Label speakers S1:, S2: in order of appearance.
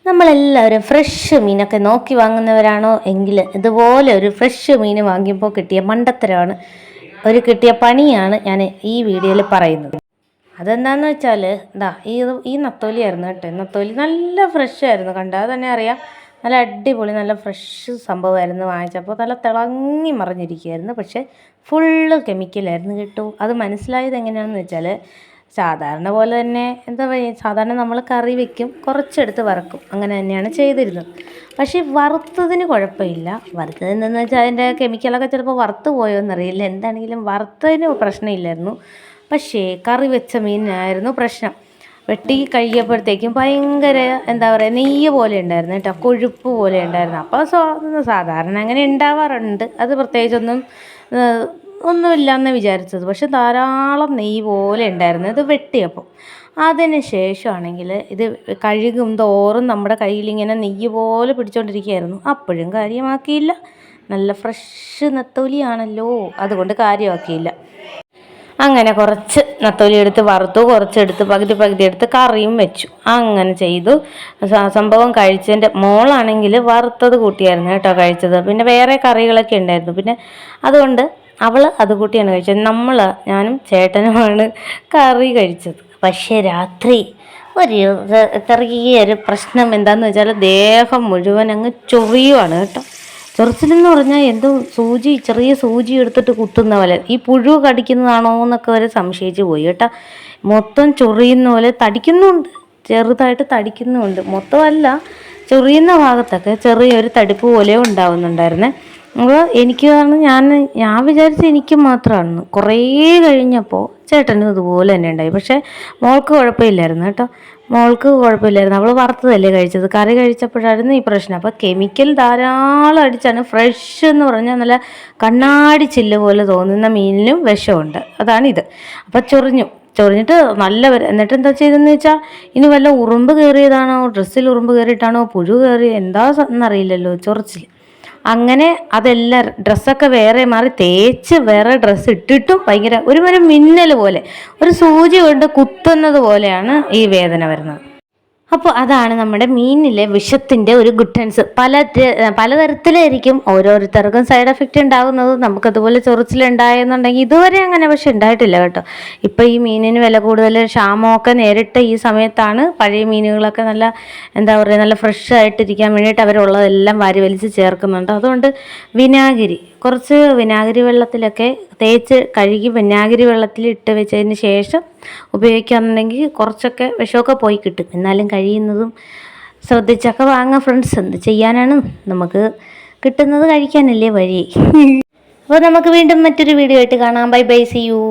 S1: നമ്മളെല്ലാവരും ഫ്രഷ് മീനൊക്കെ നോക്കി വാങ്ങുന്നവരാണോ എങ്കിൽ ഇതുപോലെ ഒരു ഫ്രഷ് മീൻ വാങ്ങിയപ്പോൾ കിട്ടിയ മണ്ടത്തരമാണ്, കിട്ടിയ പണിയാണ് ഞാൻ ഈ വീഡിയോയിൽ പറയുന്നത്. അതെന്താണെന്ന് വെച്ചാൽ ഈ നത്തോലിയായിരുന്നു കേട്ടോ. നത്തോലി നല്ല ഫ്രഷ് ആയിരുന്നു, കണ്ടാൽ തന്നെ അറിയാം. നല്ല അടിപൊളി നല്ല ഫ്രഷ് സംഭവമായിരുന്നു. വാങ്ങിച്ചപ്പോൾ നല്ല തിളങ്ങി മറിഞ്ഞിരിക്കുകയായിരുന്നു. പക്ഷേ ഫുള്ള് കെമിക്കലായിരുന്നു കേട്ടോ. അത് മനസ്സിലായത് എങ്ങനെയാണെന്ന് വെച്ചാൽ, സാധാരണ പോലെ തന്നെ എന്താ പറയുക, സാധാരണ നമ്മൾ കറി വയ്ക്കും, കുറച്ചെടുത്ത് വറക്കും, അങ്ങനെ തന്നെയാണ് ചെയ്തിരുന്നത്. പക്ഷേ വറുത്തതിന് കുഴപ്പമില്ല. വറുത്തതെന്നു വെച്ചാൽ അതിൻ്റെ കെമിക്കലൊക്കെ ചിലപ്പോൾ വറുത്ത് പോയോ എന്നറിയില്ല. എന്താണെങ്കിലും വറുത്തതിന് പ്രശ്നമില്ലായിരുന്നു. പക്ഷേ കറി വെച്ച മീനായിരുന്നു പ്രശ്നം. വെട്ടി കഴിയുമ്പോഴത്തേക്കും ഭയങ്കര എന്താ പറയുക, നെയ്യ് പോലെ ഉണ്ടായിരുന്നു കേട്ടോ, കൊഴുപ്പ് പോലെ ഉണ്ടായിരുന്നു. അപ്പോൾ സാധാരണ അങ്ങനെ ഉണ്ടാവാറുണ്ട്, അത് ഒന്നുമില്ലയെന്ന് വിചാരിച്ചത്. പക്ഷെ ധാരാളം നെയ്യ് പോലെ ഉണ്ടായിരുന്നു ഇത് വെട്ടിയപ്പോൾ. അതിന് ശേഷമാണെങ്കിൽ ഇത് കഴുകും തോറും നമ്മുടെ കയ്യിലിങ്ങനെ നെയ്യ് പോലെ പിടിച്ചുകൊണ്ടിരിക്കുകയായിരുന്നു. അപ്പോഴും കാര്യമാക്കിയില്ല. നല്ല ഫ്രഷ് നെത്തോലിയാണല്ലോ, അതുകൊണ്ട് കാര്യമാക്കിയില്ല. അങ്ങനെ കുറച്ച് നത്തോലി എടുത്ത് വറുത്തു, കുറച്ചെടുത്ത് പകുതി എടുത്ത് കറിയും വെച്ചു. അങ്ങനെ ചെയ്തു. സംഭവം കഴിച്ചതിൻ്റെ മോളാണെങ്കിൽ വറുത്തത് കൂട്ടിയായിരുന്നു കേട്ടോ കഴിച്ചത്. പിന്നെ വേറെ കറികളൊക്കെ ഉണ്ടായിരുന്നു. പിന്നെ അതുകൊണ്ട് അവൾ അത് കൂട്ടിയാണ് കഴിച്ചത്. ഞാനും ചേട്ടനുമാണ് കറി കഴിച്ചത്. പക്ഷേ രാത്രി ചെറിയൊരു പ്രശ്നം എന്താണെന്ന് വെച്ചാൽ, ദേഹം മുഴുവൻ അങ്ങ് ചൊറിയുവാണ് കേട്ടോ. ചൊറിച്ചിലെന്ന് പറഞ്ഞാൽ എന്തോ ചെറിയ സൂചി എടുത്തിട്ട് കുത്തുന്ന പോലെ, ഈ പുഴു കടിക്കുന്നതാണോ എന്നൊക്കെ വരെ സംശയിച്ച് പോയി കേട്ടോ. മൊത്തം ചൊറിയുന്ന പോലെ തടിക്കുന്നുണ്ട്, ചെറുതായിട്ട് തടിക്കുന്നുമുണ്ട്. മൊത്തമല്ല, ചൊറിയുന്ന ഭാഗത്തൊക്കെ ചെറിയൊരു തടിപ്പ് പോലെ ഉണ്ടാവുന്നുണ്ടായിരുന്നേ. അപ്പോൾ ഞാൻ വിചാരിച്ചു എനിക്ക് മാത്രമാണെന്ന്. കുറേ കഴിഞ്ഞപ്പോൾ ചേട്ടനും ഇതുപോലെ തന്നെ ഉണ്ടായി. പക്ഷേ മോൾക്ക് കുഴപ്പമില്ലായിരുന്നു കേട്ടോ. അവൾ വറുത്തതല്ലേ കഴിച്ചത്. കറി കഴിച്ചപ്പോഴായിരുന്നു ഈ പ്രശ്നം. അപ്പോൾ കെമിക്കൽ ധാരാളം അടിച്ചാണ്. ഫ്രഷ് എന്ന് പറഞ്ഞാൽ നല്ല കണ്ണാടി ചില്ല് പോലെ തോന്നുന്ന മീനിലും വിഷമുണ്ട്, അതാണിത്. അപ്പോൾ ചൊറിഞ്ഞിട്ട് എന്നിട്ട് എന്താ ചെയ്തെന്ന് വെച്ചാൽ, ഇനി വല്ല ഉറുമ്പ് കയറിയതാണോ, ഡ്രസ്സിൽ ഉറുമ്പ് കയറിയിട്ടാണോ, പുഴു കയറി എന്താ എന്നറിയില്ലല്ലോ, ചൊറിച്ചിൽ. അങ്ങനെ അതെല്ലാം ഡ്രസ്സൊക്കെ വേറെ മാറി തേച്ച് വേറെ ഡ്രസ്സ് ഇട്ടിട്ടും ഭയങ്കര ഒരു മിന്നൽ പോലെ, ഒരു സൂചി കൊണ്ട് കുത്തുന്നത് പോലെയാണ് ഈ വേദന വരുന്നത്. അപ്പോൾ അതാണ് നമ്മുടെ മീനിലെ വിഷത്തിൻ്റെ ഒരു ഗുഡൻസ്. പലതരത്തിലായിരിക്കും, ഓരോരുത്തർക്കും സൈഡ് എഫക്റ്റ് ഉണ്ടാകുന്നത്. നമുക്കതുപോലെ ചൊറിച്ചിലുണ്ടായെന്നുണ്ടെങ്കിൽ ഇതുവരെ അങ്ങനെ പക്ഷെ ഉണ്ടായിട്ടില്ല കേട്ടോ. ഇപ്പോൾ ഈ മീനിന് വില കൂടുതൽ, ക്ഷാമമൊക്കെ നേരിട്ട ഈ സമയത്താണ് പഴയ മീനുകളൊക്കെ നല്ല എന്താ പറയുക, നല്ല ഫ്രഷ് ആയിട്ടിരിക്കാൻ വേണ്ടിയിട്ട് അവരുള്ളതെല്ലാം വാരി വലിച്ച് ചേർക്കുന്നുണ്ട്. അതുകൊണ്ട് കുറച്ച് വിനാഗിരി വെള്ളത്തിലൊക്കെ തേച്ച് കഴുകി വിനാഗിരി വെള്ളത്തിൽ ഇട്ട് വെച്ചതിന് ശേഷം ഉപയോഗിക്കുകയാണെന്നുണ്ടെങ്കിൽ കുറച്ചൊക്കെ വിഷമൊക്കെ പോയി കിട്ടും. എന്നാലും കഴിയുന്നതും ശ്രദ്ധിച്ചൊക്കെ വാങ്ങാം ഫ്രണ്ട്സ്. എന്ത് ചെയ്യാനാണ്, നമുക്ക് കിട്ടുന്നത് കഴിക്കാനല്ലേ വഴി. അപ്പോൾ നമുക്ക് വീണ്ടും മറ്റൊരു വീഡിയോ ആയിട്ട് കാണാം. Bye bye, see U.